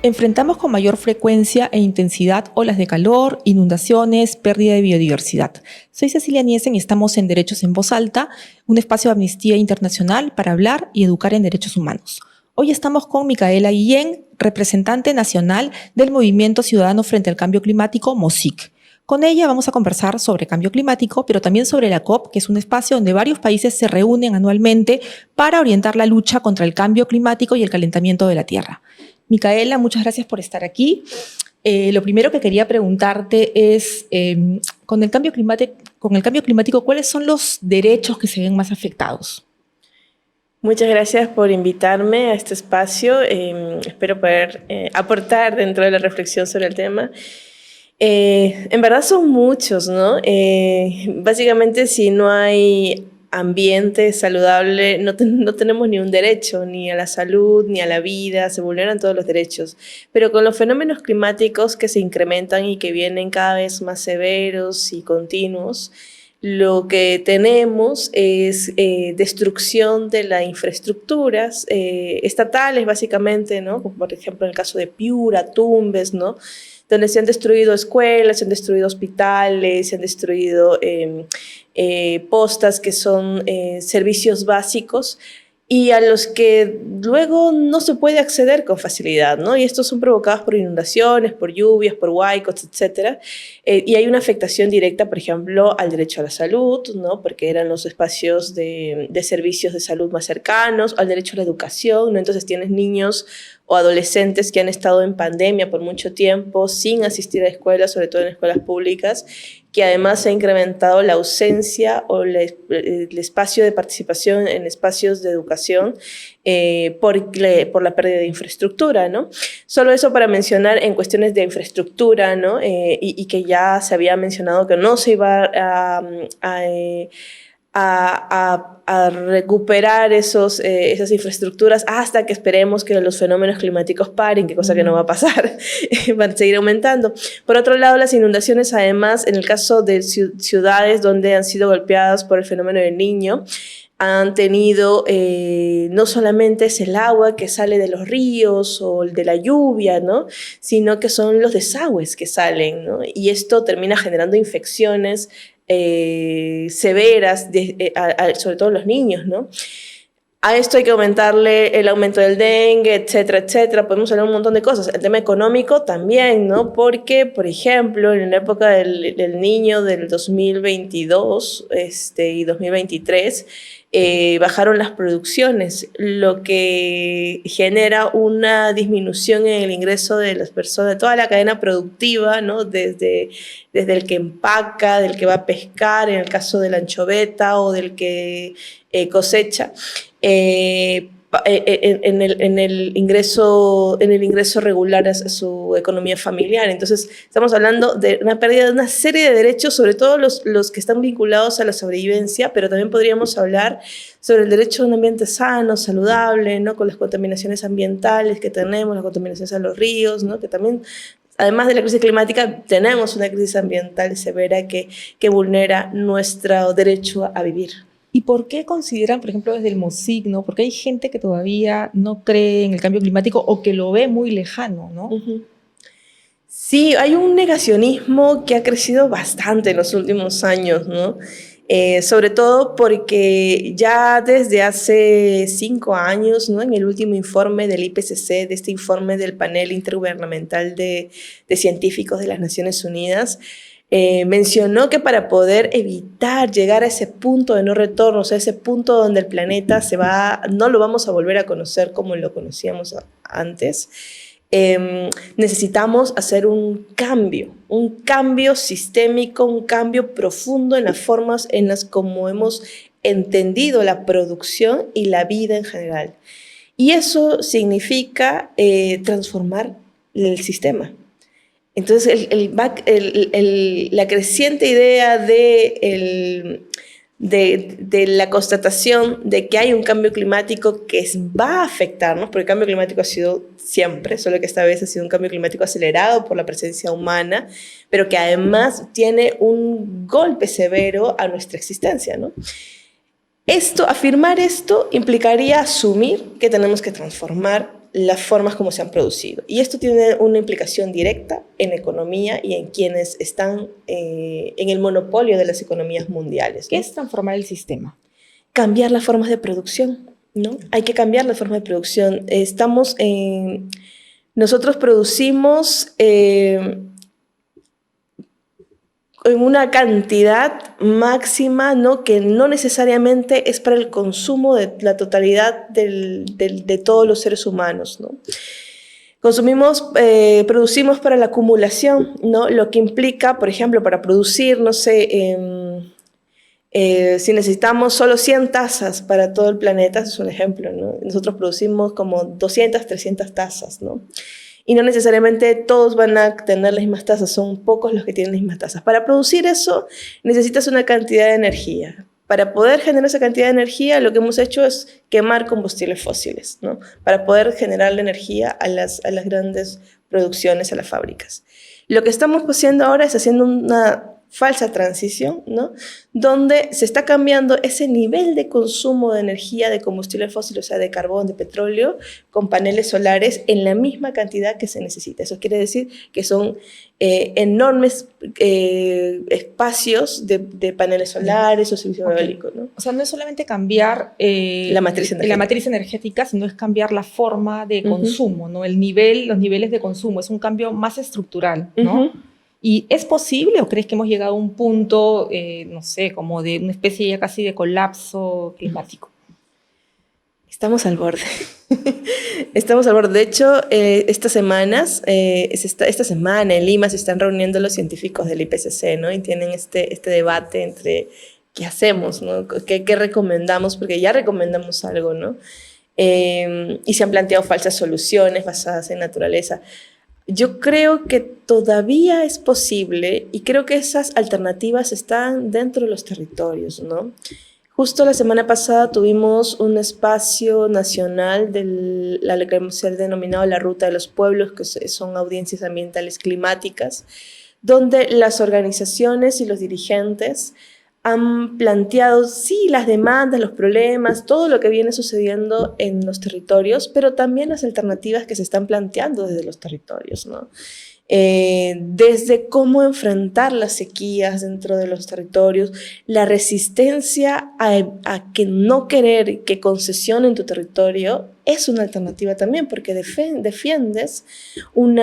Enfrentamos con mayor frecuencia e intensidad olas de calor, inundaciones, pérdida de biodiversidad. Soy Cecilia Niesen y estamos en Derechos en Voz Alta, un espacio de Amnistía Internacional para hablar y educar en derechos humanos. Hoy estamos con Micaela Guillén, representante nacional del Movimiento Ciudadano Frente al Cambio Climático, MOCIC. Con ella vamos a conversar sobre cambio climático, pero también sobre la COP, que es un espacio donde varios países se reúnen anualmente para orientar la lucha contra el cambio climático y el calentamiento de la Tierra. Micaela, muchas gracias por estar aquí. Lo primero que quería preguntarte es, con el cambio climático, ¿cuáles son los derechos que se ven más afectados? Muchas gracias por invitarme a este espacio. Espero poder aportar dentro de la reflexión sobre el tema. En verdad son muchos, ¿no? Básicamente, si no hay ambiente saludable, no tenemos ni un derecho, ni a la salud, ni a la vida, se vulneran todos los derechos. Pero con los fenómenos climáticos que se incrementan y que vienen cada vez más severos y continuos, lo que tenemos es destrucción de las infraestructuras estatales, básicamente, ¿no? Como por ejemplo en el caso de Piura, Tumbes, ¿no? Donde se han destruido escuelas, se han destruido hospitales, se han destruido postas que son servicios básicos y a los que luego no se puede acceder con facilidad, ¿no? Y estos son provocados por inundaciones, por lluvias, por huaicos, etc. Y hay una afectación directa, por ejemplo, al derecho a la salud, ¿no? Porque eran los espacios de servicios de salud más cercanos, al derecho a la educación, ¿no? Entonces tienes niños o adolescentes que han estado en pandemia por mucho tiempo sin asistir a escuelas, sobre todo en escuelas públicas, que además se ha incrementado la ausencia o el espacio de participación en espacios de educación por la pérdida de infraestructura, ¿no? Solo eso para mencionar en cuestiones de infraestructura, ¿no? Y que ya se había mencionado que no se iba a recuperar esas infraestructuras hasta que esperemos que los fenómenos climáticos paren, que cosa que no va a pasar, van a seguir aumentando. Por otro lado, las inundaciones, además, en el caso de ciudades donde han sido golpeadas por el fenómeno del Niño, han tenido no solamente es el agua que sale de los ríos o de la lluvia, ¿no? Sino que son los desagües que salen, ¿no? Y esto termina generando infecciones severas, sobre todo en los niños, ¿no? A esto hay que aumentarle el aumento del dengue, etcétera, etcétera. Podemos hablar un montón de cosas. El tema económico también, ¿no? Porque, por ejemplo, en la época del Niño del 2022 y 2023, bajaron las producciones, lo que genera una disminución en el ingreso de las personas, de toda la cadena productiva, ¿no? Desde el que empaca, del que va a pescar, en el caso de la anchoveta, o del que cosecha, en el ingreso regular a su economía familiar. Entonces, estamos hablando de una pérdida de una serie de derechos, sobre todo los que están vinculados a la sobrevivencia, pero también podríamos hablar sobre el derecho a un ambiente sano, saludable, ¿no? Con las contaminaciones ambientales que tenemos, las contaminaciones a los ríos, ¿no? Que también, además de la crisis climática, tenemos una crisis ambiental severa que vulnera nuestro derecho a vivir. ¿Y por qué consideran, por ejemplo, desde el MOCIC, ¿no? Porque hay gente que todavía no cree en el cambio climático o que lo ve muy lejano, ¿no? Uh-huh. Sí, hay un negacionismo que ha crecido bastante en los últimos años, ¿no? Sobre todo porque ya desde hace 5 años, ¿no? En el último informe del IPCC, de este informe del Panel Intergubernamental de Científicos de las Naciones Unidas, mencionó que para poder evitar llegar a ese punto de no retorno, o sea, ese punto donde el planeta no lo vamos a volver a conocer como lo conocíamos antes, necesitamos hacer un cambio sistémico, un cambio profundo en las formas en las como hemos entendido la producción y la vida en general. Y eso significa transformar el sistema. Entonces, la creciente idea de la constatación de que hay un cambio climático que va a afectarnos, porque el cambio climático ha sido siempre, solo que esta vez ha sido un cambio climático acelerado por la presencia humana, pero que además tiene un golpe severo a nuestra existencia, ¿no? Afirmar esto implicaría asumir que tenemos que transformar las formas como se han producido. Y esto tiene una implicación directa en la economía y en quienes están en el monopolio de las economías mundiales, ¿no? ¿Qué es transformar el sistema? Cambiar las formas de producción, ¿no? Hay que cambiar las formas de producción. Nosotros producimos en una cantidad máxima, ¿no? Que no necesariamente es para el consumo de la totalidad de todos los seres humanos, ¿no? Producimos para la acumulación, ¿no? Lo que implica, por ejemplo, para producir, no sé, si necesitamos solo 100 tazas para todo el planeta, eso es un ejemplo, ¿no? Nosotros producimos como 200, 300 tazas, ¿no? Y no necesariamente todos van a tener las mismas tazas, son pocos los que tienen las mismas tazas. Para producir eso necesitas una cantidad de energía. Para poder generar esa cantidad de energía, lo que hemos hecho es quemar combustibles fósiles, ¿no? Para poder generar la energía a las grandes producciones, a las fábricas. Lo que estamos haciendo ahora es haciendo una falsa transición, ¿no? Donde se está cambiando ese nivel de consumo de energía de combustible fósil, o sea, de carbón, de petróleo, con paneles solares en la misma cantidad que se necesita. Eso quiere decir que son enormes espacios de paneles solares o servicio eólico, ¿no? O sea, no es solamente cambiar la matriz energética, sino es cambiar la forma de consumo, ¿no? Los niveles de consumo, es un cambio más estructural, ¿no? ¿Y es posible o crees que hemos llegado a un punto, no sé, como de una especie ya casi de colapso climático? Estamos al borde. Estamos al borde. De hecho, esta semana en Lima se están reuniendo los científicos del IPCC, ¿no? Y tienen este debate entre qué hacemos, ¿no? ¿Qué recomendamos? Porque ya recomendamos algo, ¿no? Y se han planteado falsas soluciones basadas en naturaleza. Yo creo que todavía es posible y creo que esas alternativas están dentro de los territorios, ¿no? Justo la semana pasada tuvimos un espacio nacional de la que se ha denominado la Ruta de los Pueblos, que son audiencias ambientales climáticas, donde las organizaciones y los dirigentes han planteado, sí, las demandas, los problemas, todo lo que viene sucediendo en los territorios, pero también las alternativas que se están planteando desde los territorios, ¿no? Desde cómo enfrentar las sequías dentro de los territorios, la resistencia a que no querer que concesionen tu territorio es una alternativa también, porque defiendes un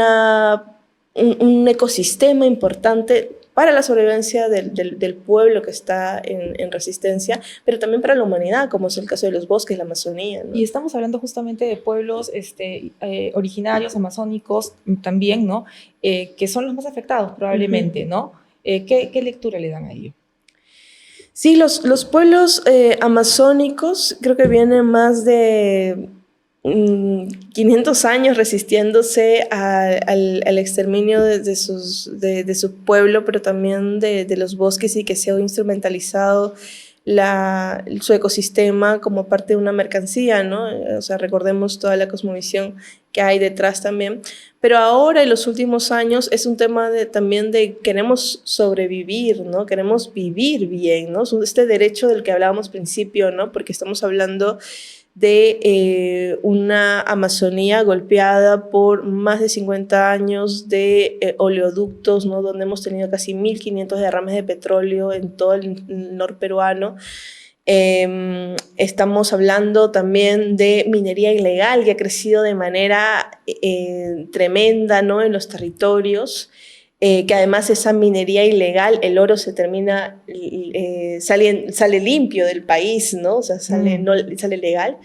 ecosistema importante para la sobrevivencia del pueblo que está en resistencia, pero también para la humanidad, como es el caso de los bosques, la Amazonía, ¿no? Y estamos hablando justamente de pueblos originarios, amazónicos también, ¿no? Que son los más afectados probablemente, ¿no? ¿Qué lectura le dan a ello? Sí, los pueblos amazónicos creo que vienen más de 500 años resistiéndose al exterminio de su pueblo, pero también de los bosques, y que se ha instrumentalizado su ecosistema como parte de una mercancía, ¿no? O sea, recordemos toda la cosmovisión que hay detrás también. Pero ahora, en los últimos años, es un tema también de queremos sobrevivir, ¿no? Queremos vivir bien, ¿no? Este derecho del que hablábamos al principio, ¿no? Porque estamos hablando de una Amazonía golpeada por más de 50 años de oleoductos, ¿no? Donde hemos tenido casi 1.500 derrames de petróleo en todo el norperuano. Estamos hablando también de minería ilegal que ha crecido de manera tremenda, ¿no? En los territorios. Que además esa minería ilegal, el oro se termina, sale limpio del país, ¿no? O sea, sale legal.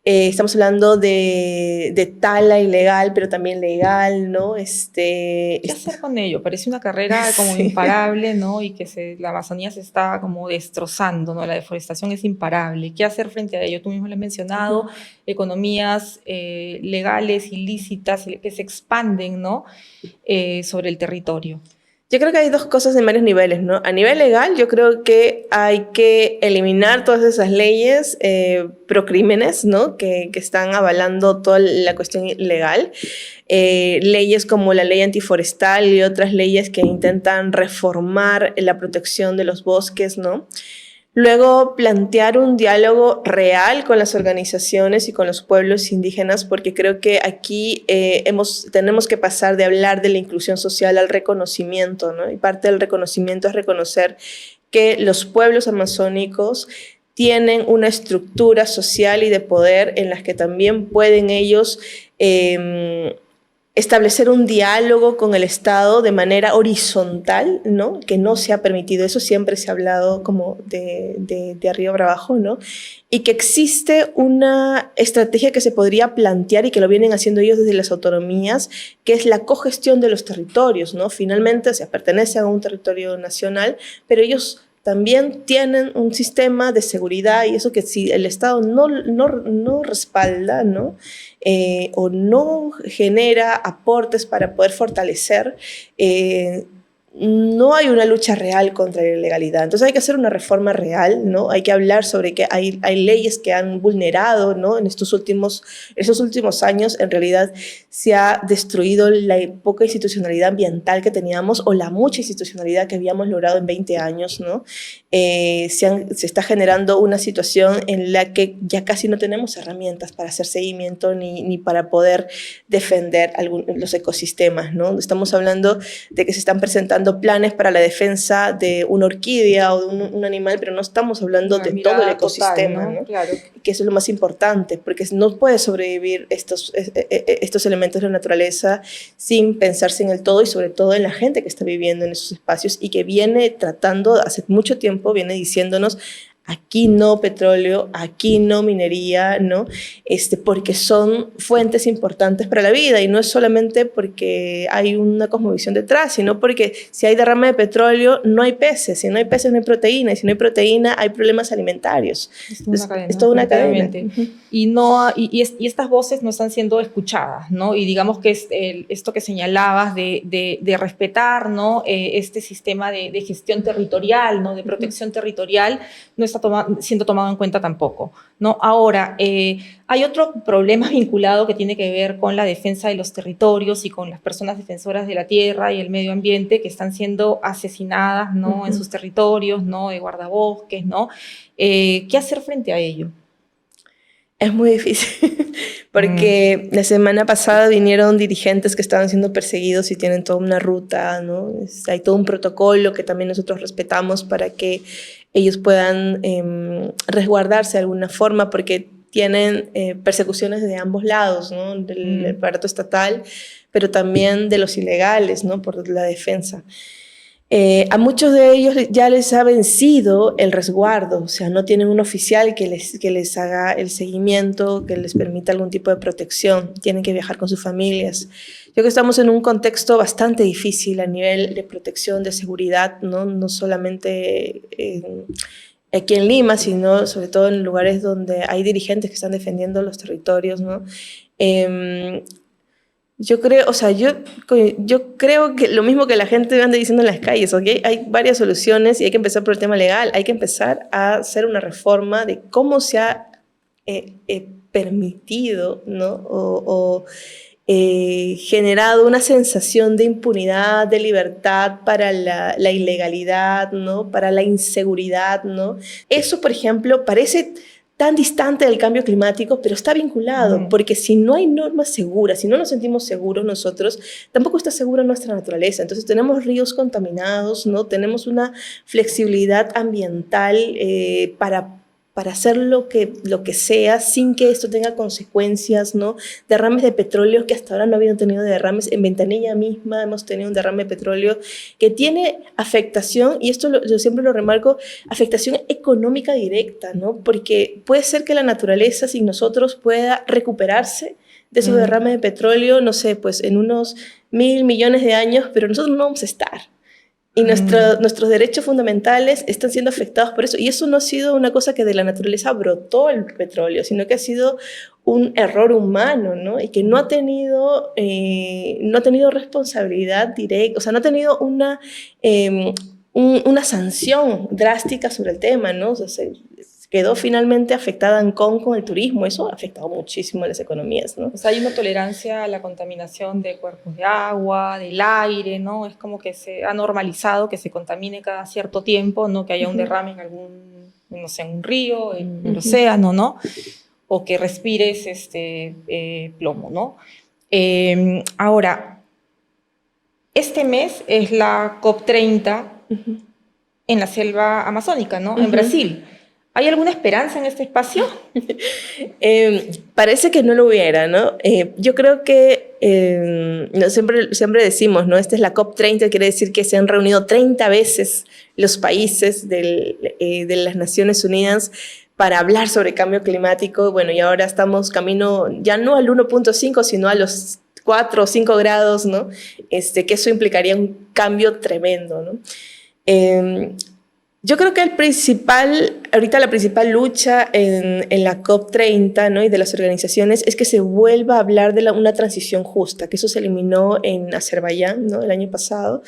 Estamos hablando de tala ilegal, pero también legal, ¿no? ¿Qué hacer con ello? Parece una carrera como imparable, ¿no? Y que la Amazonía se está como destrozando, ¿no? La deforestación es imparable. ¿Qué hacer frente a ello? Tú mismo lo has mencionado, economías legales, ilícitas, que se expanden, ¿no? Sobre el territorio. Yo creo que hay dos cosas en varios niveles, ¿no? A nivel legal, yo creo que hay que eliminar todas esas leyes procrímenes, ¿no? Que están avalando toda la cuestión legal. Leyes como la ley antiforestal y otras leyes que intentan reformar la protección de los bosques, ¿no? Luego, plantear un diálogo real con las organizaciones y con los pueblos indígenas, porque creo que aquí tenemos que pasar de hablar de la inclusión social al reconocimiento, ¿no? Y parte del reconocimiento es reconocer que los pueblos amazónicos tienen una estructura social y de poder en las que también pueden ellos establecer un diálogo con el Estado de manera horizontal, ¿no? Que no se ha permitido, eso siempre se ha hablado como de arriba para abajo, ¿no? Y que existe una estrategia que se podría plantear y que lo vienen haciendo ellos desde las autonomías, que es la cogestión de los territorios, ¿no? Finalmente, o sea, pertenecen a un territorio nacional, pero ellos también tienen un sistema de seguridad y eso que si el Estado no respalda, ¿no? O no genera aportes para poder fortalecer, no hay una lucha real contra la ilegalidad. Entonces hay que hacer una reforma real, ¿no? Hay que hablar sobre que hay leyes que han vulnerado, ¿no? En esos últimos años, en realidad, se ha destruido la poca institucionalidad ambiental que teníamos o la mucha institucionalidad que habíamos logrado en 20 años, ¿no? Se está generando una situación en la que ya casi no tenemos herramientas para hacer seguimiento ni para poder defender los ecosistemas, ¿no? Estamos hablando de que se están presentando planes para la defensa de una orquídea o de un animal, pero no estamos hablando de todo el ecosistema, total, ¿no? Claro. Que eso es lo más importante, porque no puede sobrevivir estos elementos de la naturaleza sin pensarse en el todo y sobre todo en la gente que está viviendo en esos espacios y que viene tratando, hace mucho tiempo, viene diciéndonos: aquí no petróleo, aquí no minería, ¿no? Porque son fuentes importantes para la vida y no es solamente porque hay una cosmovisión detrás, sino porque si hay derrame de petróleo no hay peces, si no hay peces no hay proteína y si no hay proteína hay problemas alimentarios. Es toda una cadena. Y estas voces no están siendo escuchadas, ¿no? Y digamos que esto que señalabas de respetar, ¿no? Este sistema de gestión territorial, ¿no? De protección territorial, no está siendo tomado en cuenta tampoco, ¿no? Ahora, hay otro problema vinculado que tiene que ver con la defensa de los territorios y con las personas defensoras de la tierra y el medio ambiente que están siendo asesinadas, ¿no? En sus territorios, ¿no? De guardabosques, ¿no? ¿Qué hacer frente a ello? Es muy difícil, porque la semana pasada vinieron dirigentes que estaban siendo perseguidos y tienen toda una ruta, ¿no? Hay todo un protocolo que también nosotros respetamos para que ellos puedan resguardarse de alguna forma, porque tienen persecuciones de ambos lados, ¿no? Del aparato estatal, pero también de los ilegales, ¿no? Por la defensa. A muchos de ellos ya les ha vencido el resguardo, o sea, no tienen un oficial que les haga el seguimiento, que les permita algún tipo de protección, tienen que viajar con sus familias. Yo creo que estamos en un contexto bastante difícil a nivel de protección, de seguridad, no solamente aquí en Lima, sino sobre todo en lugares donde hay dirigentes que están defendiendo los territorios, ¿no? Yo creo que lo mismo que la gente anda diciendo en las calles, ¿ok? Hay varias soluciones y hay que empezar por el tema legal. Hay que empezar a hacer una reforma de cómo se ha permitido, ¿no? Generado una sensación de impunidad, de libertad para la ilegalidad, ¿no? Para la inseguridad, ¿no? Eso, por ejemplo, parece tan distante del cambio climático, pero está vinculado, porque si no hay normas seguras, si no nos sentimos seguros nosotros, tampoco está segura nuestra naturaleza. Entonces tenemos ríos contaminados, ¿no? Tenemos una flexibilidad ambiental para hacer lo que sea sin que esto tenga consecuencias, ¿no? Derrames de petróleo que hasta ahora no habían tenido derrames. En Ventanilla misma hemos tenido un derrame de petróleo que tiene afectación, y esto yo siempre lo remarco, afectación económica directa, ¿no? Porque puede ser que la naturaleza sin nosotros pueda recuperarse de esos derrames de petróleo, no sé, pues en unos 1.000 millones de años, pero nosotros no vamos a estar. Y nuestros derechos fundamentales están siendo afectados por eso. Y eso no ha sido una cosa que de la naturaleza brotó el petróleo, sino que ha sido un error humano, ¿no? Y que no ha tenido responsabilidad directa, o sea, no ha tenido una sanción drástica sobre el tema, ¿no? O sea, quedó finalmente afectada Ancón con el turismo. Eso ha afectado muchísimo a las economías, ¿no? O sea, hay una tolerancia a la contaminación de cuerpos de agua, del aire, ¿no? Es como que se ha normalizado que se contamine cada cierto tiempo, ¿no? Que haya un derrame en algún no sé, en un río, en el océano, ¿no? O que respires plomo, ¿no? Ahora, este mes es la COP30 en la selva amazónica, ¿no? En Brasil. ¿Hay alguna esperanza en este espacio? Parece que no lo hubiera, ¿no? Yo creo que siempre decimos, ¿no? Esta es la COP30, quiere decir que se han reunido 30 veces los países de las Naciones Unidas para hablar sobre cambio climático. Bueno, y ahora estamos camino ya no al 1.5, sino a los 4 o 5 grados, ¿no? Que eso implicaría un cambio tremendo, ¿no? Yo creo que ahorita la principal lucha en la COP30, ¿no? Y de las organizaciones es que se vuelva a hablar de una transición justa, que eso se eliminó en Azerbaiyán, ¿no? El año pasado,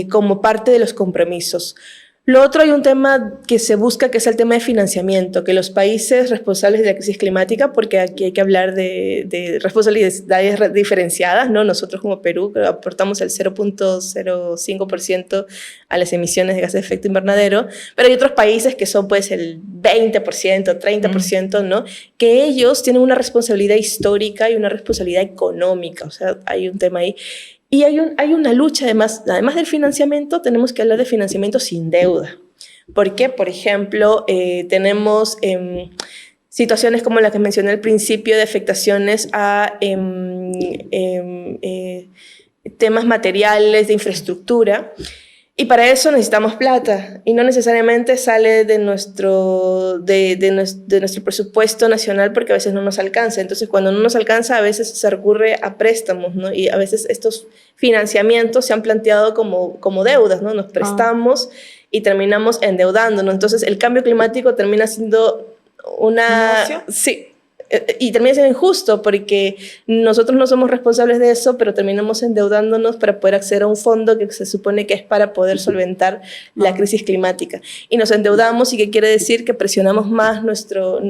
como parte de los compromisos. Lo otro, hay un tema que se busca, que es el tema de financiamiento, que los países responsables de la crisis climática, porque aquí hay que hablar de responsabilidades diferenciadas, ¿no? Nosotros como Perú aportamos el 0.05% a las emisiones de gases de efecto invernadero, pero hay otros países que son pues el 20%, 30%, ¿no? Que ellos tienen una responsabilidad histórica y una responsabilidad económica, o sea, hay un tema ahí. Y hay una lucha, además del financiamiento, tenemos que hablar de financiamiento sin deuda. ¿Por qué? Por ejemplo, tenemos situaciones como la que mencioné al principio de afectaciones a temas materiales, de infraestructura. Y para eso necesitamos plata, y no necesariamente sale de nuestro presupuesto nacional, porque a veces no nos alcanza. Entonces, cuando no nos alcanza, a veces se recurre a préstamos, ¿no? Y a veces estos financiamientos se han planteado como deudas, ¿no? Nos prestamos y terminamos endeudándonos. Entonces, el cambio climático termina siendo Sí. Y termina siendo injusto porque nosotros no somos responsables de eso, pero terminamos endeudándonos para poder acceder a un fondo que se supone que es para poder solventar la crisis climática. Y nos endeudamos, y ¿qué quiere decir? Que presionamos más nuestro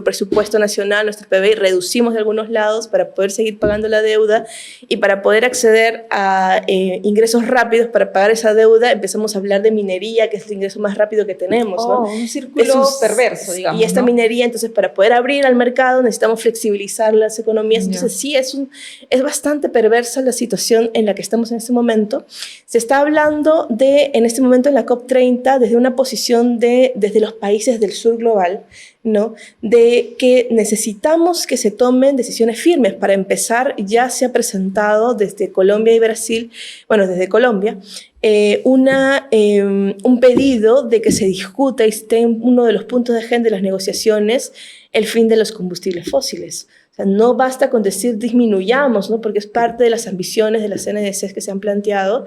presupuesto nacional, nuestro PBI, reducimos de algunos lados para poder seguir pagando la deuda, y para poder acceder a ingresos rápidos para pagar esa deuda empezamos a hablar de minería, que es el ingreso más rápido que tenemos, ¿no? Un círculo perverso, digamos. Y esta minería, entonces, para poder abrir al mercado necesitamos flexibilizar las economías. Entonces sí, es bastante perversa la situación en la que estamos en este momento. Se está hablando en este momento en la COP30 desde una posición desde los países del sur global, ¿no? De que necesitamos que se tomen decisiones firmes. Para empezar, ya se ha presentado desde Colombia y Brasil, bueno, desde Colombia, un pedido de que se discuta y esté en uno de los puntos de agenda de las negociaciones el fin de los combustibles fósiles. O sea, no basta con decir disminuyamos, ¿no? Porque es parte de las ambiciones de las NDCs que se han planteado,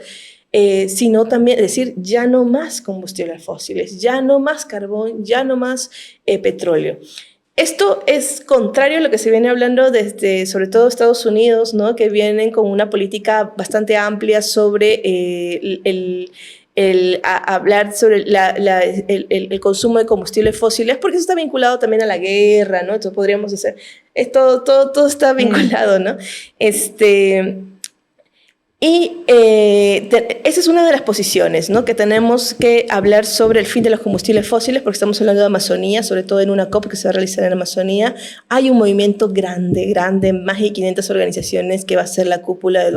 sino también decir ya no más combustibles fósiles, ya no más carbón, ya no más petróleo. Esto es contrario a lo que se viene hablando desde, sobre todo, Estados Unidos, ¿no? Que vienen con una política bastante amplia sobre hablar sobre el consumo de combustibles fósiles, porque eso está vinculado también a la guerra, ¿no? Entonces podríamos hacer, todo está vinculado, ¿no? Esa es una de las posiciones, ¿no? Que tenemos que hablar sobre el fin de los combustibles fósiles, porque estamos hablando de Amazonía, sobre todo en una COP que se va a realizar en Amazonía. Hay un movimiento grande, más de 500 organizaciones que va a ser la cúpula de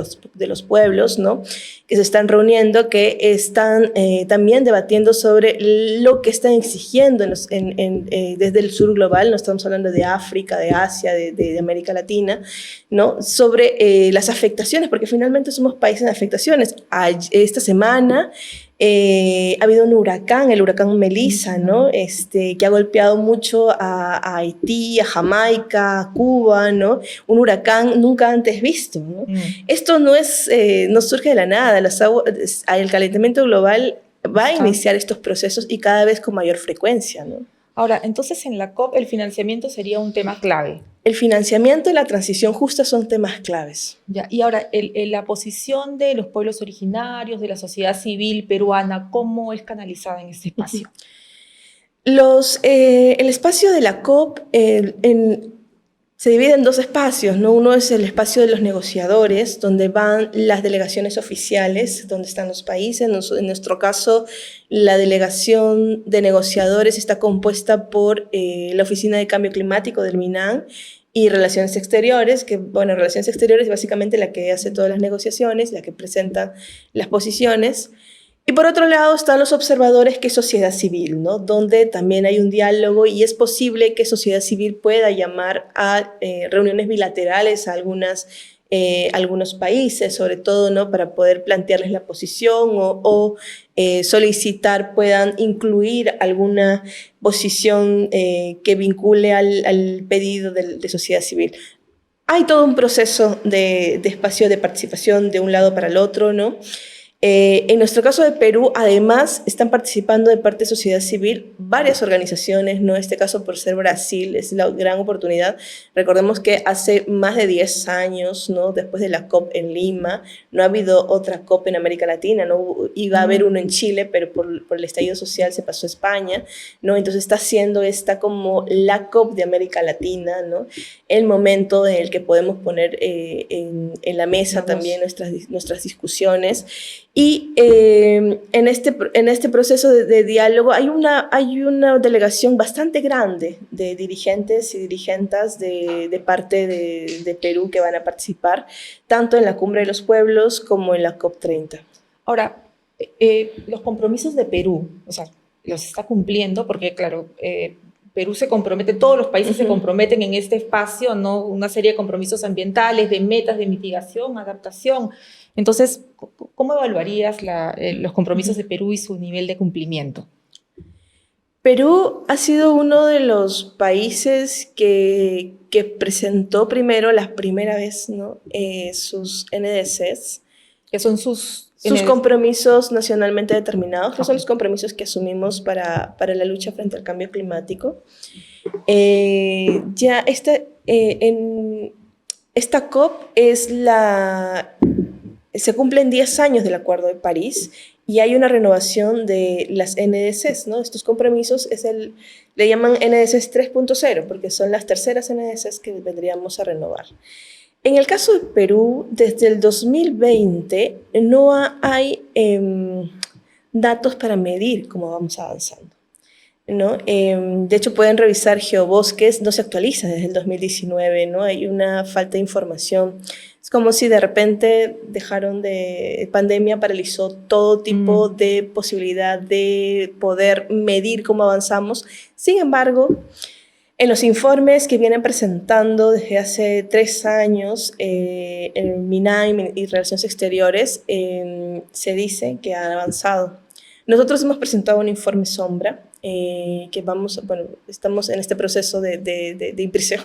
los pueblos, ¿no? Que se están reuniendo, que están también debatiendo sobre lo que están exigiendo desde el sur global. No estamos hablando de África, de Asia, de América Latina, ¿no? Sobre las afectaciones, porque finalmente somos países en afectaciones. Esta semana ha habido un huracán, el huracán Melissa, ¿no? Que ha golpeado mucho a Haití, a Jamaica, a Cuba, ¿no? Un huracán nunca antes visto, ¿no? Esto no surge de la nada. El calentamiento global va a iniciar estos procesos, y cada vez con mayor frecuencia, ¿no? Ahora, entonces en la COP el financiamiento sería un tema clave. El financiamiento y la transición justa son temas claves. Ya, y ahora, la posición de los pueblos originarios, de la sociedad civil peruana, ¿cómo es canalizada en este espacio? El espacio de la COP se divide en dos espacios, ¿no? Uno es el espacio de los negociadores, donde van las delegaciones oficiales, donde están los países. En nuestro caso, la delegación de negociadores está compuesta por la Oficina de Cambio Climático del MINAN y Relaciones Exteriores, que, bueno, Relaciones Exteriores es básicamente la que hace todas las negociaciones, la que presenta las posiciones. Y por otro lado están los observadores, que es sociedad civil, ¿no? Donde también hay un diálogo y es posible que sociedad civil pueda llamar a reuniones bilaterales a algunos países, sobre todo, ¿no? Para poder plantearles la posición o solicitar puedan incluir alguna posición que vincule al pedido de sociedad civil. Hay todo un proceso de espacio de participación de un lado para el otro, ¿no? En nuestro caso de Perú, además, están participando de parte de sociedad civil varias organizaciones, ¿no? En este caso, por ser Brasil, es la gran oportunidad. Recordemos que hace más de 10 años, ¿no? Después de la COP en Lima, no ha habido otra COP en América Latina, ¿no? Iba a haber uno en Chile, pero por el estallido social se pasó a España, ¿no? Entonces está siendo esta como la COP de América Latina, ¿no? El momento en el que podemos poner en la mesa también nuestras discusiones. Y en este proceso de diálogo hay una delegación bastante grande de dirigentes y dirigentas de parte de Perú que van a participar tanto en la Cumbre de los Pueblos como en la COP30. Ahora, los compromisos de Perú, o sea, los está cumpliendo porque, claro, Perú se compromete, todos los países se comprometen en este espacio, ¿no? Una serie de compromisos ambientales, de metas de mitigación, adaptación. Entonces, ¿cómo evaluarías los compromisos de Perú y su nivel de cumplimiento? Perú ha sido uno de los países que presentó primero, la primera vez, ¿no? Sus NDCs. ¿Qué son sus compromisos nacionalmente determinados, que son los compromisos que asumimos para la lucha frente al cambio climático. Esta COP se cumplen 10 años del Acuerdo de París y hay una renovación de las NDCs, ¿no? Estos compromisos le llaman NDCs 3.0 porque son las terceras NDCs que vendríamos a renovar. En el caso de Perú, desde el 2020 no hay datos para medir cómo vamos avanzando, ¿no? De hecho, pueden revisar Geobosques, no se actualiza desde el 2019, ¿no? Hay una falta de información. Es como si de repente pandemia paralizó todo tipo de posibilidad de poder medir cómo avanzamos. Sin embargo, en los informes que vienen presentando desde hace 3 años, el MINAI y Relaciones Exteriores, se dice que han avanzado. Nosotros hemos presentado un informe sombra, estamos en este proceso de impresión,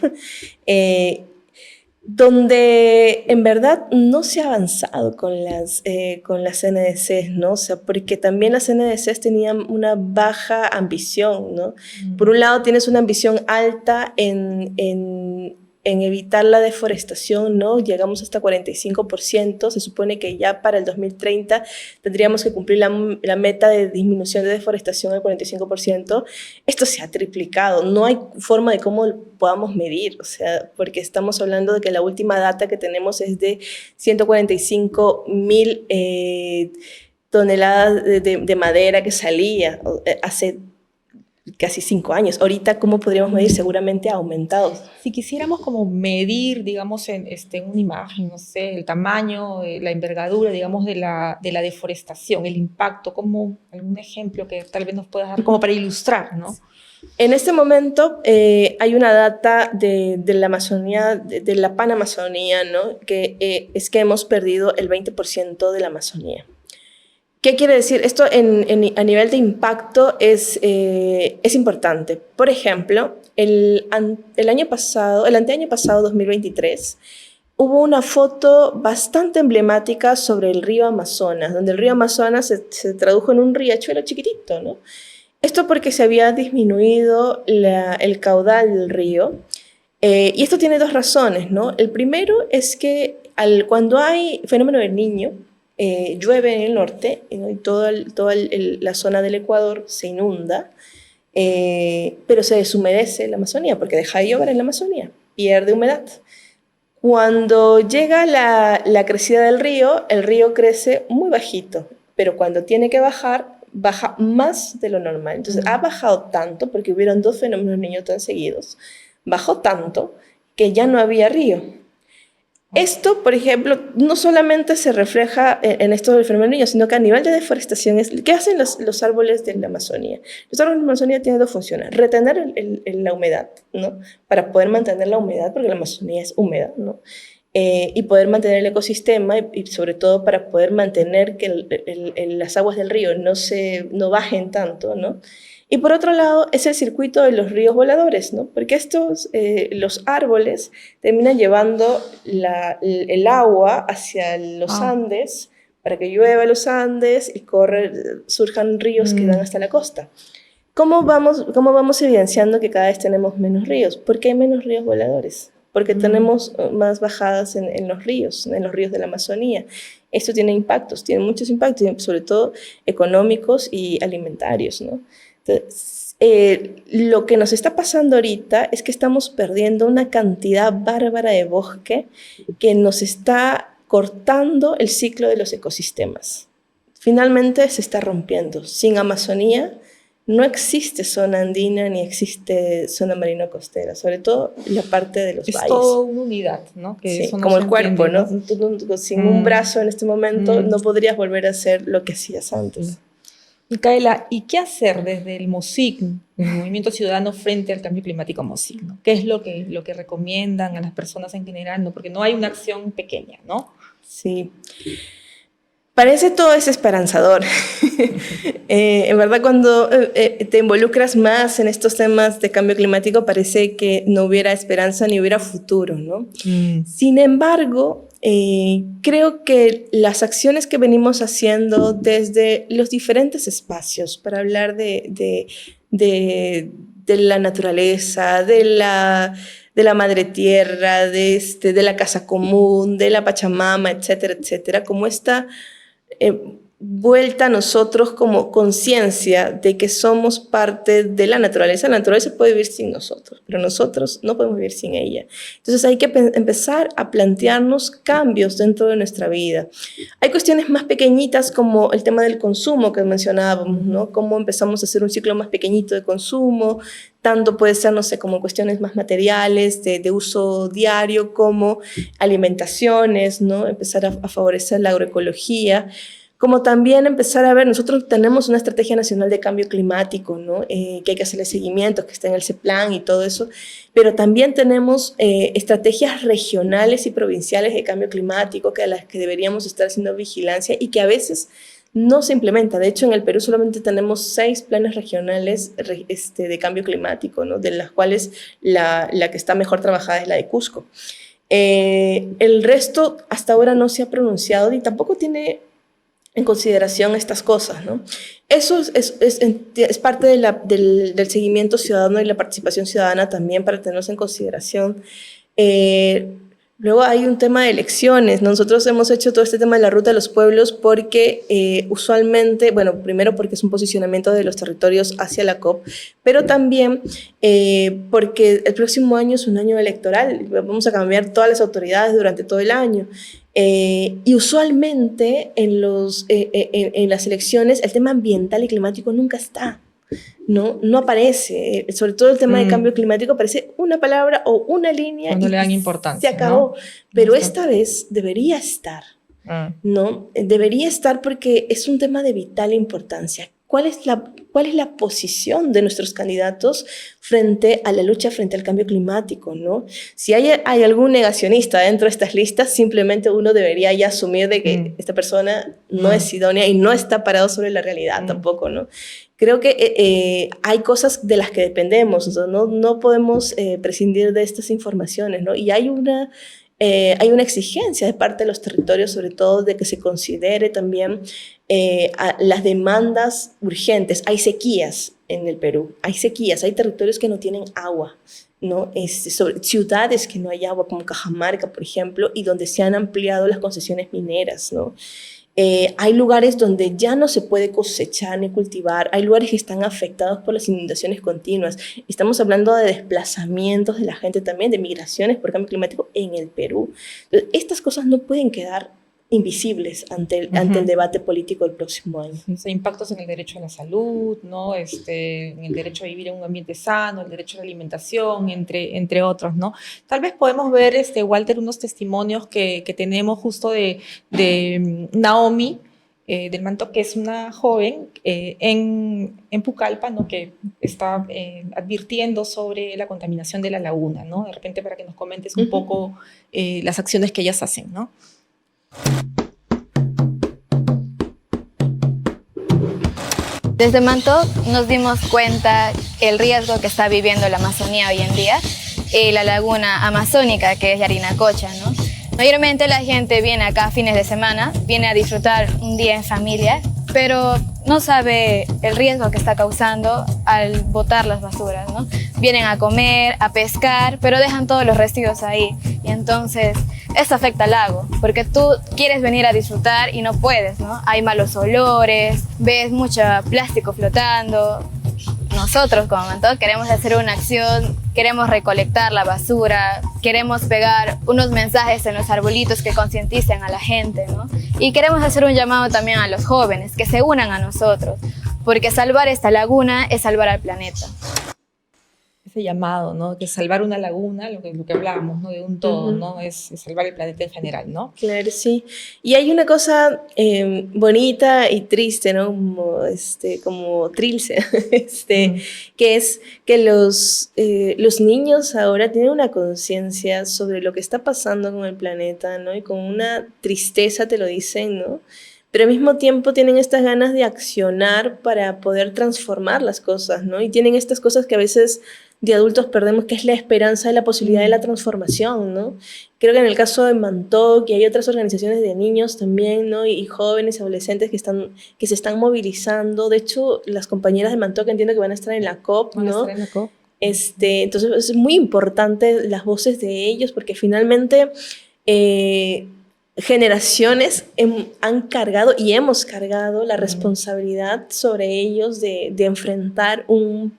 donde en verdad no se ha avanzado con las NDCs, ¿no? O sea, porque también las NDCs tenían una baja ambición, ¿no? Por un lado tienes una ambición alta en evitar la deforestación, ¿no? Llegamos hasta 45%, se supone que ya para el 2030 tendríamos que cumplir la meta de disminución de deforestación al 45%. Esto se ha triplicado, no hay forma de cómo podamos medir, o sea, porque estamos hablando de que la última data que tenemos es de 145,000 toneladas de madera que salía hace casi 5 años. Ahorita, ¿cómo podríamos medir? Seguramente ha aumentado. Si quisiéramos como medir, digamos, en una imagen, no sé, el tamaño, la envergadura, digamos, de la deforestación, el impacto, como algún ejemplo que tal vez nos puedas dar como para ilustrar, ¿no? En este momento hay una data de la Amazonía, de la Panamazonía, ¿no? Que es que hemos perdido el 20% de la Amazonía. ¿Qué quiere decir? Esto a nivel de impacto es importante. Por ejemplo, el anteaño pasado, 2023, hubo una foto bastante emblemática sobre el río Amazonas, donde el río Amazonas se tradujo en un riachuelo chiquitito, ¿no? Esto porque se había disminuido el caudal del río. Y esto tiene 2 razones, ¿no? El primero es que cuando hay fenómeno del Niño, llueve en el norte, ¿no? Y toda la zona del Ecuador se inunda, pero se deshumedece la Amazonía porque deja de llover en la Amazonía. pierde humedad. Cuando llega la crecida del río, el río crece muy bajito, pero cuando tiene que bajar, baja más de lo normal. Entonces, ha bajado tanto, porque hubieron 2 fenómenos del Niño tan seguidos, bajó tanto que ya no había río. Esto, por ejemplo, no solamente se refleja en esto del fenómeno del Niño, sino que a nivel de deforestación, ¿qué hacen los árboles de la Amazonía? Los árboles de la Amazonía tienen 2 funciones: retener la humedad, ¿no? Para poder mantener la humedad, porque la Amazonía es húmeda, ¿no? Y poder mantener el ecosistema y sobre todo para poder mantener que las aguas del río no bajen tanto, ¿no? Y por otro lado, es el circuito de los ríos voladores, ¿no? Porque los árboles terminan llevando el agua hacia los Andes para que llueva los Andes y surjan ríos que dan hasta la costa. ¿Cómo vamos evidenciando que cada vez tenemos menos ríos? ¿Por qué hay menos ríos voladores? Porque tenemos más bajadas en los ríos de la Amazonía. Esto tiene muchos impactos, sobre todo económicos y alimentarios, ¿no? Entonces, lo que nos está pasando ahorita es que estamos perdiendo una cantidad bárbara de bosque que nos está cortando el ciclo de los ecosistemas. Finalmente se está rompiendo. Sin Amazonía no existe zona andina ni existe zona marino costera, sobre todo la parte de los valles. Es todo una unidad, ¿no? Que sí, eso no como el cuerpo, entiende, ¿no? Tú, sin un brazo en este momento no podrías volver a hacer lo que hacías antes. Micaela, ¿y qué hacer desde el MOSIC, el Movimiento Ciudadano frente al Cambio Climático MOSIC, ¿no? ¿Qué es lo que recomiendan a las personas en general, ¿no? Porque no hay una acción pequeña, ¿no? Sí. Parece todo desesperanzador. En verdad, cuando te involucras más en estos temas de cambio climático, parece que no hubiera esperanza ni hubiera futuro, ¿no? Sin embargo, creo que las acciones que venimos haciendo desde los diferentes espacios para hablar de la naturaleza, de la madre tierra, de la casa común, de la Pachamama, etcétera, etcétera, como esta vuelta a nosotros como conciencia de que somos parte de la naturaleza. La naturaleza puede vivir sin nosotros, pero nosotros no podemos vivir sin ella. Entonces hay que empezar a plantearnos cambios dentro de nuestra vida. Hay cuestiones más pequeñitas como el tema del consumo que mencionábamos, ¿no? Cómo empezamos a hacer un ciclo más pequeñito de consumo. Tanto puede ser, no sé, como cuestiones más materiales, de uso diario, como alimentaciones, ¿no? Empezar a favorecer la agroecología, como también empezar a ver, nosotros tenemos una estrategia nacional de cambio climático, ¿no? Que hay que hacerle seguimiento, que está en el CEPLAN y todo eso, pero también tenemos estrategias regionales y provinciales de cambio climático a las que deberíamos estar haciendo vigilancia y que a veces no se implementa. De hecho, en el Perú solamente tenemos 6 planes regionales de cambio climático, ¿no? De las cuales la que está mejor trabajada es la de Cusco. El resto hasta ahora no se ha pronunciado ni tampoco tiene en consideración estas cosas, ¿no? Eso es parte del seguimiento ciudadano y la participación ciudadana también para tenerlos en consideración. Luego hay un tema de elecciones. Nosotros hemos hecho todo este tema de la ruta de los pueblos porque usualmente, bueno, primero porque es un posicionamiento de los territorios hacia la COP, pero también porque el próximo año es un año electoral. Vamos a cambiar todas las autoridades durante todo el año. Y usualmente en las elecciones el tema ambiental y climático nunca está. No aparece, sobre todo el tema de cambio climático aparece una palabra o una línea cuando y le dan importancia, se acabó, ¿no? pero esta vez debería estar, ¿no? Debería estar porque es un tema de vital importancia. ¿Cuál es la posición de nuestros candidatos frente a la lucha frente al cambio climático, ¿no? Si hay algún negacionista dentro de estas listas, simplemente uno debería ya asumir de que esta persona no es idónea y no está parado sobre la realidad tampoco, ¿no? Creo que hay cosas de las que dependemos, no podemos prescindir de estas informaciones, ¿no? Y hay una exigencia de parte de los territorios, sobre todo, de que se considere también las demandas urgentes. Hay sequías en el Perú, hay territorios que no tienen agua, ¿no? Sobre ciudades que no hay agua, como Cajamarca, por ejemplo, y donde se han ampliado las concesiones mineras, ¿no? Hay lugares donde ya no se puede cosechar ni cultivar, hay lugares que están afectados por las inundaciones continuas. Estamos hablando de desplazamientos de la gente también, de migraciones por cambio climático en el Perú. Entonces, estas cosas no pueden quedar invisibles ante el debate político del próximo año. Impactos en el derecho a la salud, ¿no? En el derecho a vivir en un ambiente sano, el derecho a la alimentación, entre otros, ¿no? Tal vez podemos ver, Walter, unos testimonios que tenemos justo de Naomi del Manto, que es una joven en Pucallpa, ¿no? Que está advirtiendo sobre la contaminación de la laguna, ¿no? De repente para que nos comentes un poco las acciones que ellas hacen, ¿no? Desde Mantoc nos dimos cuenta el riesgo que está viviendo la Amazonía hoy en día y la laguna amazónica, que es Yarinacocha, ¿no? Mayormente la gente viene acá a fines de semana, viene a disfrutar un día en familia, pero no sabe el riesgo que está causando al botar las basuras, ¿no? Vienen a comer, a pescar, pero dejan todos los residuos ahí. Y entonces eso afecta al lago, porque tú quieres venir a disfrutar y no puedes, ¿no? Hay malos olores, ves mucho plástico flotando. Nosotros como Mantoc queremos hacer una acción, queremos recolectar la basura, queremos pegar unos mensajes en los arbolitos que concienticen a la gente, ¿no? Y queremos hacer un llamado también a los jóvenes que se unan a nosotros, porque salvar esta laguna es salvar al planeta. Ese llamado, ¿no? Que salvar una laguna, lo que hablábamos, ¿no? De un todo, ¿no? Es salvar el planeta en general, ¿no? Claro, sí. Y hay una cosa bonita y triste, ¿no? Como trilce, que es que los niños ahora tienen una conciencia sobre lo que está pasando con el planeta, ¿no? Y con una tristeza te lo dicen, ¿no? Pero al mismo tiempo tienen estas ganas de accionar para poder transformar las cosas, ¿no? Y tienen estas cosas que a veces de adultos perdemos, que es la esperanza y la posibilidad de la transformación, ¿no? Creo que en el caso de Mantoc y hay otras organizaciones de niños también, ¿no? Y jóvenes, adolescentes que se están movilizando. De hecho, las compañeras de Mantoc entiendo que van a estar en la COP, ¿no? Van a estar en la COP. Entonces es muy importante las voces de ellos porque finalmente generaciones han cargado y hemos cargado la responsabilidad sobre ellos de enfrentar un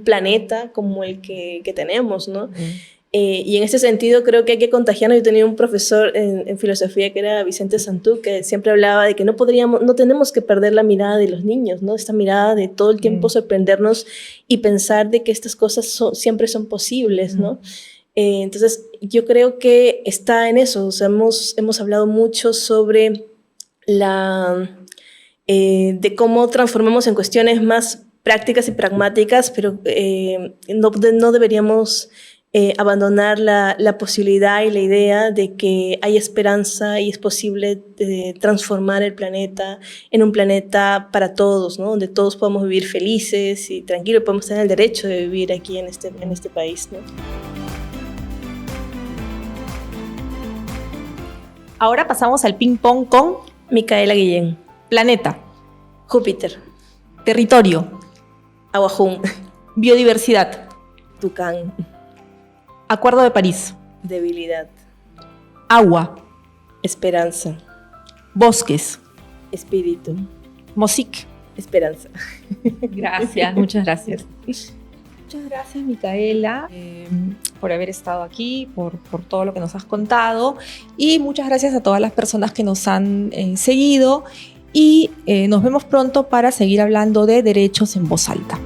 planeta como el que tenemos, ¿no? Y en ese sentido creo que hay que contagiarnos. Yo tenía un profesor en filosofía que era Vicente Santú, que siempre hablaba de que no tenemos que perder la mirada de los niños, ¿no? Esta mirada de todo el tiempo sorprendernos y pensar de que estas cosas siempre son posibles, ¿no? Entonces yo creo que está en eso. O sea, hemos hablado mucho sobre de cómo transformamos en cuestiones más prácticas y pragmáticas, pero no deberíamos abandonar la posibilidad y la idea de que hay esperanza y es posible transformar el planeta en un planeta para todos, ¿no? Donde todos podamos vivir felices y tranquilos, podemos tener el derecho de vivir aquí en este país, ¿no? Ahora pasamos al ping pong con Micaela Guillén. planeta, Júpiter. territorio, Aguajún. biodiversidad, Tucán. Acuerdo de París, Debilidad. agua, Esperanza. bosques, Espíritu. MOSIC. Esperanza. Gracias, muchas gracias. Muchas gracias, Micaela, por haber estado aquí, por todo lo que nos has contado, y muchas gracias a todas las personas que nos han seguido, y nos vemos pronto para seguir hablando de derechos en voz alta.